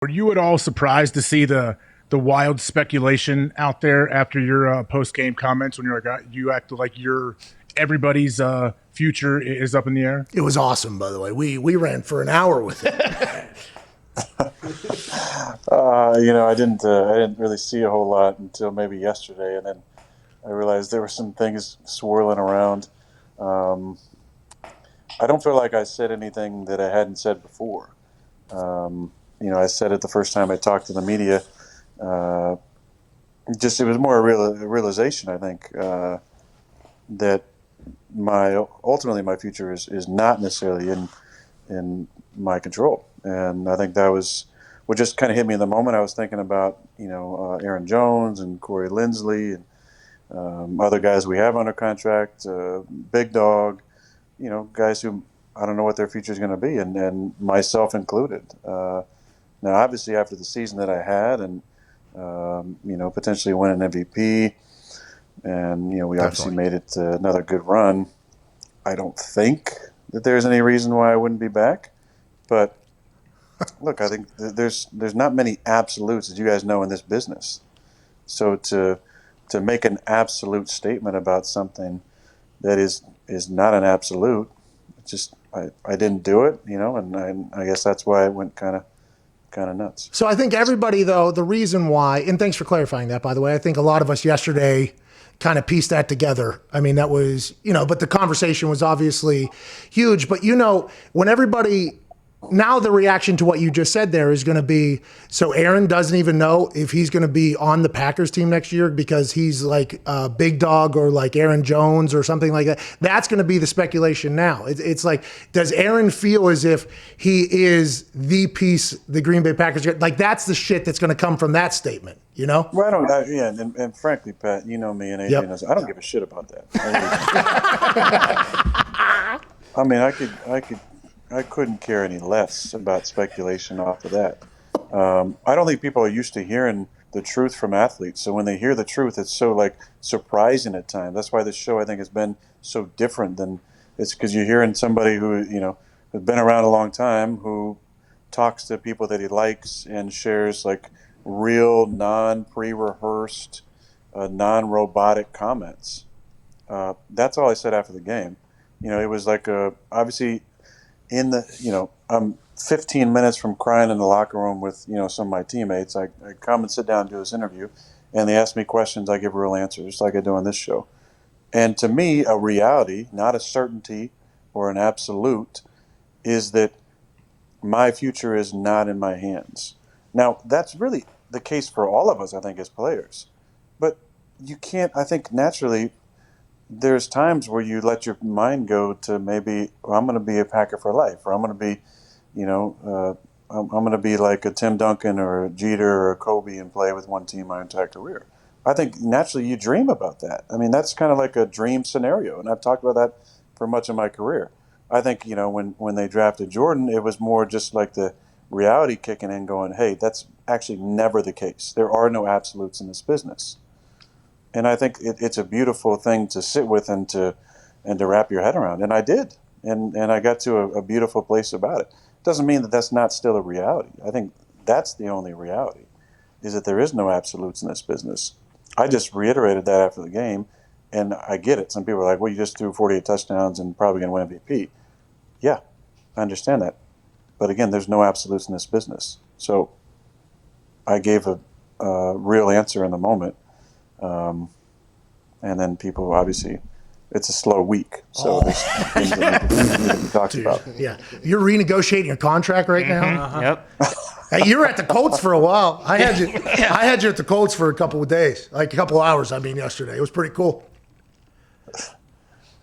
Were you at all surprised to see the wild speculation out there after your post game comments when you're like you acted like everybody's future is up in the air? It was awesome, by the way. We ran for an hour with it. I didn't really see a whole lot until maybe yesterday, and then I realized there were some things swirling around. I don't feel like I said anything that I hadn't said before. I said it the first time I talked to the media. It was more a realization, I think, that ultimately my future is not necessarily in my control, and I think that was what just kind of hit me in the moment. I was thinking about Aaron Jones and Corey Linsley and other guys we have under contract, Big Dog, guys who I don't know what their future is going to be, and myself included. Now, obviously, after the season that I had, and potentially win an MVP, and we obviously made it another good run. I don't think that there's any reason why I wouldn't be back, but look, I think there's not many absolutes, as you guys know, in this business. So to make an absolute statement about something that is not an absolute, I didn't do it, and I guess that's why it went kind of nuts. So I think everybody, though, the reason why, and thanks for clarifying that, by the way, I think a lot of us yesterday kind of pieced that together. I mean, that was, but the conversation was obviously huge. But, when everybody, now the reaction to what you just said there is going to be, so Aaron doesn't even know if he's going to be on the Packers team next year because he's like a Big Dog or like Aaron Jones or something like that. That's going to be the speculation now. It's like, does Aaron feel as if he is the piece the Green Bay Packers get? Like, that's the shit that's going to come from that statement, Well, and frankly, Pat, me and Adrian, I don't give a shit about that. I mean, I couldn't care any less about speculation off of that. I don't think people are used to hearing the truth from athletes. So when they hear the truth, it's so surprising at times. That's why this show, I think, has been so different than it's because you're hearing somebody who, has been around a long time, who talks to people that he likes and shares real non-pre-rehearsed, non-robotic comments. That's all I said after the game. It was obviously, I'm 15 minutes from crying in the locker room with, some of my teammates. I come and sit down and do this interview, and they ask me questions. I give real answers like I do on this show. And to me, a reality, not a certainty or an absolute, is that my future is not in my hands. Now, that's really the case for all of us, I think, as players. But you can't, I think, naturally, there's times where you let your mind go to maybe, I'm going to be a Packer for life, or I'm going to be, I'm going to be like a Tim Duncan or a Jeter or a Kobe and play with one team my entire career. I think naturally you dream about that. I mean, that's kind of like a dream scenario, and I've talked about that for much of my career. I think, when they drafted Jordan, it was more just like the reality kicking in going, hey, that's actually never the case. There are no absolutes in this business. And I think it's a beautiful thing to sit with and to wrap your head around. And I did. And I got to a beautiful place about it. Doesn't mean that that's not still a reality. I think that's the only reality, is that there is no absolutes in this business. I just reiterated that after the game, and I get it. Some people are like, well, you just threw 48 touchdowns and probably going to win MVP. Yeah, I understand that. But again, there's no absolutes in this business. So I gave a real answer in the moment. And then people, obviously, it's a slow week. So there's things that need to be talked about. Yeah. You're renegotiating your contract right now? Uh-huh. Yep. Hey, you were at the Colts for a while. I had you at the Colts for a couple of days, like a couple of hours, yesterday. It was pretty cool.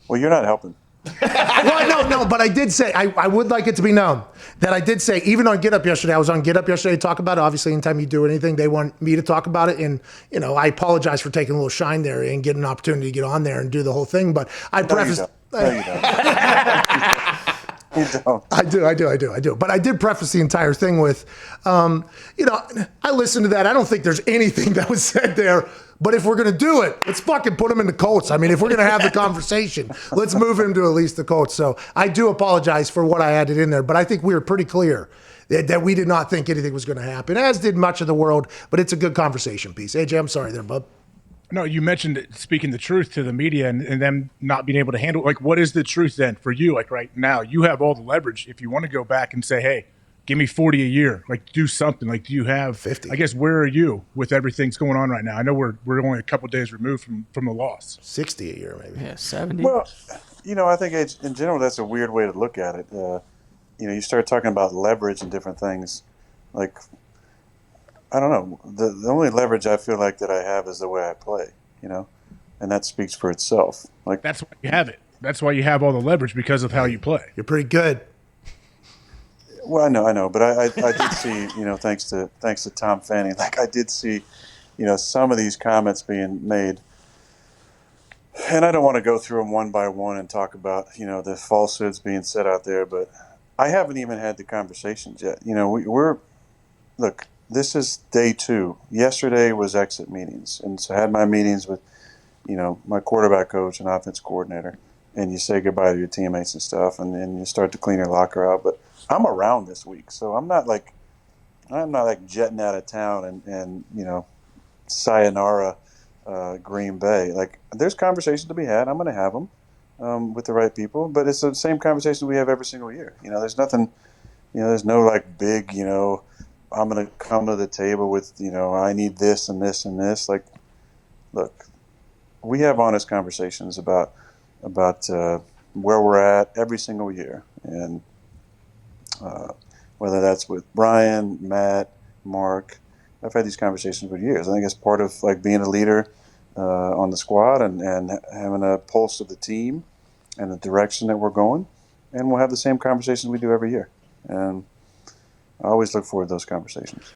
Well, you're not helping. Well, no, but I did say, I would like it to be known that I did say, even on Get Up yesterday, I was on Get Up yesterday to talk about it. Obviously, anytime you do anything, they want me to talk about it. And, I apologize for taking a little shine there and getting an opportunity to get on there and do the whole thing. But I preface. No, you don't. I do. But I did preface the entire thing with, I listened to that. I don't think there's anything that was said there. But if we're going to do it, let's fucking put him in the Colts. I mean, if we're going to have the conversation, let's move him to at least the Colts. So I do apologize for what I added in there. But I think we were pretty clear that we did not think anything was going to happen, as did much of the world. But it's a good conversation piece. AJ, I'm sorry there, bub. No, you mentioned speaking the truth to the media and them not being able to handle. Like, what is the truth then for you? Like right now, you have all the leverage. If you want to go back and say, hey, give me 40 a year, like do something. Like, do you have 50? I guess, where are you with everything's going on right now? I know we're only a couple days removed from the loss. 60 a year, maybe. Yeah, 70. Well, I think in general that's a weird way to look at it. You start talking about leverage and different things. Like, I don't know. The only leverage I feel like that I have is the way I play, and that speaks for itself. Like, That's why you have it. That's why you have all the leverage, because of how you play. You're pretty good. well, I know, but I did see, thanks to Tom Fanning, like I did see, some of these comments being made, and I don't want to go through them one by one and talk about, the falsehoods being said out there, but I haven't even had the conversations yet. Look, this is day 2. Yesterday was exit meetings. And so I had my meetings with, my quarterback coach and offense coordinator. And you say goodbye to your teammates and stuff. And then you start to clean your locker out. But I'm around this week. So I'm not like jetting out of town and sayonara Green Bay. Like, there's conversations to be had. I'm going to have them with the right people. But it's the same conversation we have every single year. There's nothing, there's no like big, I'm going to come to the table with, I need this and this and this. Like, look, we have honest conversations about where we're at every single year. And whether that's with Brian, Matt, Mark, I've had these conversations for years. I think it's part of like being a leader on the squad and having a pulse of the team and the direction that we're going. And we'll have the same conversations we do every year. And I always look forward to those conversations.